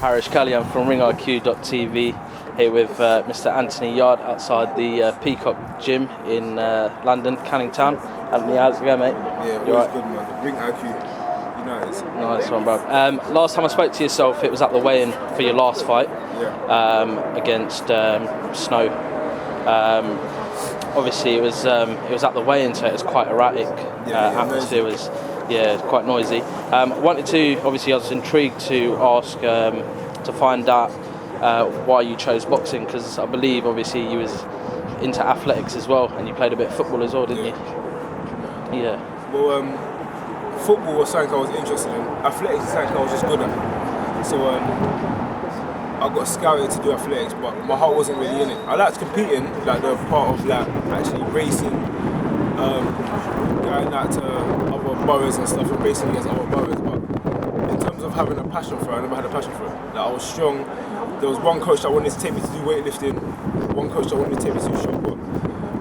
Harish, Kalyan from RingIQ.tv here with Mr. Anthony Yarde outside the Peacock Gym in London, Canning Town. Anthony, how's it going, mate? Yeah, always right? Good, man. RingIQ United. Nice one, bro. Last time I spoke to yourself, it was at the weigh-in for your last fight against Snow. Obviously, it was at the weigh-in, so it was quite erratic. Atmosphere was quite noisy. Wanted to, obviously, I was intrigued to ask to find out why you chose boxing, because I believe, obviously, you was into athletics as well, and you played a bit of football as well, didn't you? Yeah. Well, football was something I was interested in. Athletics is something I was just good at. So I got scouted to do athletics, but my heart wasn't really in it. I liked competing, like the part of like actually racing, going out to other boroughs and stuff and racing against other boroughs. But in terms of having a passion for it, I never had a passion for it. Like, I was strong. There was one coach that wanted to take me to do weightlifting, one coach that wanted to take me to do shot put,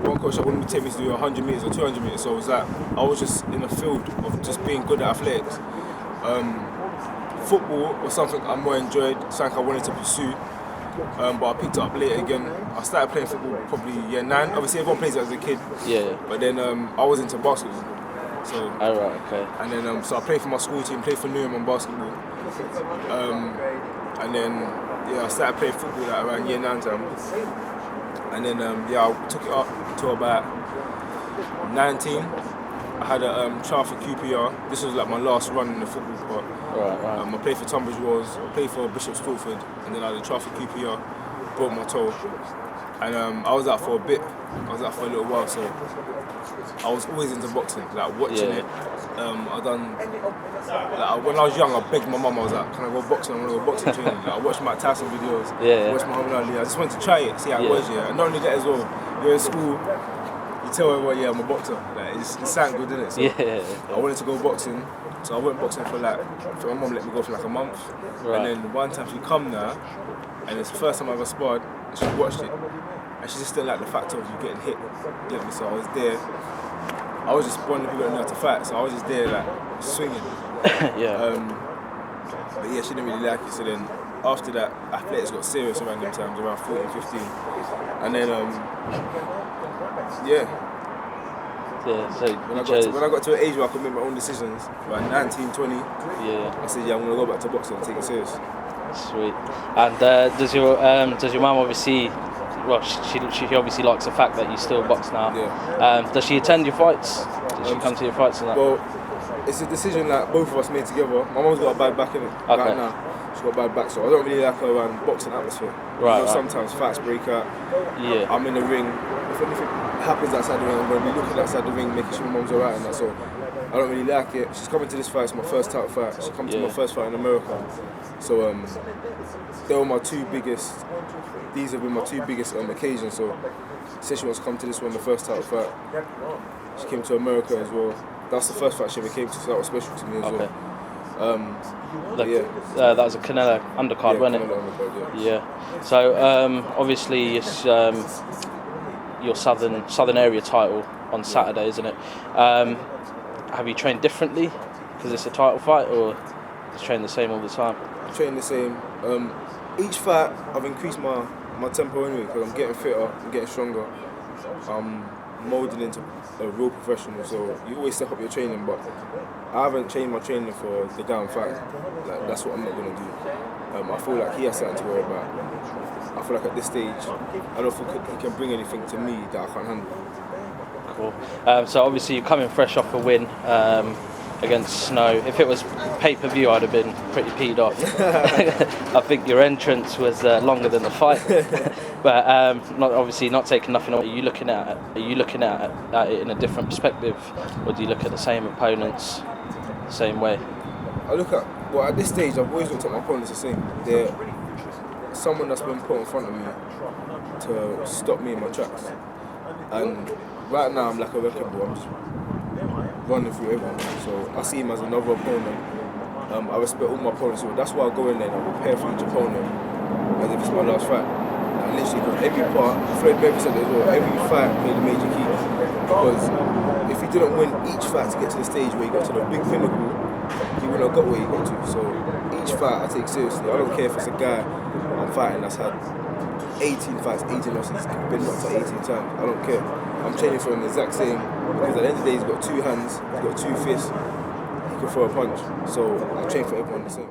one coach that wanted to take me to do 100 metres or 200 metres. So it was like, I was just in a field of just being good at athletics. Football was something I more enjoyed, something I wanted to pursue, but I picked it up later again. I started playing football probably year 9. Obviously everyone plays it as a kid. Yeah. But then I was into basketball. So. Oh, right, okay. And then so I played for my school team, played for Newham on basketball. And then I started playing football like around year 9 time. And then I took it up to about 19. I had a trial for QPR. This was like my last run in the football part. Right. I played for Tunbridge Wells, I played for Bishop Stortford, and then I had a trial for QPR, broke my toe. And I was out for a bit, I was out for a little while, so I was always into boxing, like watching it. I done, like, when I was young, I begged my mum, I was like, can I go boxing? I want to go boxing training. Like, I watched Mike Tyson videos, watched Muhammad Ali, I just wanted to try it, see how it was, And not only that as well, you're in school, you tell everyone, I'm a boxer. Like, it sounded good, didn't it? So I wanted to go boxing, so I went boxing for my mum let me go for like a month. Right. And then one time she come there, and it's the first time I ever sparred, and she watched it. And she just didn't like the fact of you getting hit. You get me? So I was there. I was just one of the people that knew how to fight, so I was just there like swinging. But she didn't really like it. So then after that, athletics got serious around them times, around 14, 15. And then so when I got to an age where I could make my own decisions, about 19, 20, I said, I'm gonna go back to boxing and take it serious. Sweet. And does your mum obviously? Well, she obviously likes the fact that you still box now. Yeah. Does she attend your fights? Does she come to your fights and that? Well, it's a decision that both of us made together. My mum's got a bad back in it right now. She's got a bad back, so I don't really like her around boxing atmosphere. Right. Sometimes fights break out. Yeah. I'm in the ring. If anything happens outside the ring, I'm going to be looking outside the ring, making sure my mum's alright and that. So I don't really like it. She's coming to this fight. It's my first title fight. She come to my first fight in America. So they were my two biggest. These have been my two biggest occasions. So she said she wants to come to this one, the first title fight. She came to America as well. That's the first fight she ever came to, so that was special to me as well. That was a Canelo undercard, wasn't it? Undercard, yeah. So obviously it's your southern area title on Saturday, isn't it? Have you trained differently because it's a title fight, or you train the same all the time? I train the same. Each fight I've increased my tempo anyway, because I'm getting fitter, I'm getting stronger. I'm moulding into a real professional, so you always step up your training, but I haven't changed my training for the guy I'm fighting. Like, that's what I'm not going to do. I feel like he has something to worry about. I feel like at this stage, I don't think he can bring anything to me that I can't handle. Cool. So obviously you're coming fresh off a win against Snow. If it was pay-per-view, I'd have been pretty peed off. I think your entrance was longer than the fight, but not taking nothing away. Are you looking at it in a different perspective, or do you look at the same opponents the same way? At this stage, I've always looked at my opponents the same. They're someone that's been put in front of me to stop me in my tracks, and right now I'm like a wrecking ball. I'm just running through everyone, so I see him as another opponent. I respect all my opponents, so that's why I go in there and I prepare for each opponent as if it's my last fight. And literally, because every part, Fred Beverly said as well, every fight played a major key. Because if he didn't win each fight to get to the stage where he got to the big pinnacle, he wouldn't have got where he got to. So each fight I take seriously. I don't care if it's a guy I'm fighting that's had 18 fights, 18 losses, been knocked out 18 times. I don't care. I'm training for him the exact same, because at the end of the day he's got 2 hands, he's got 2 fists, he can throw a punch. So I'm training for everyone the same.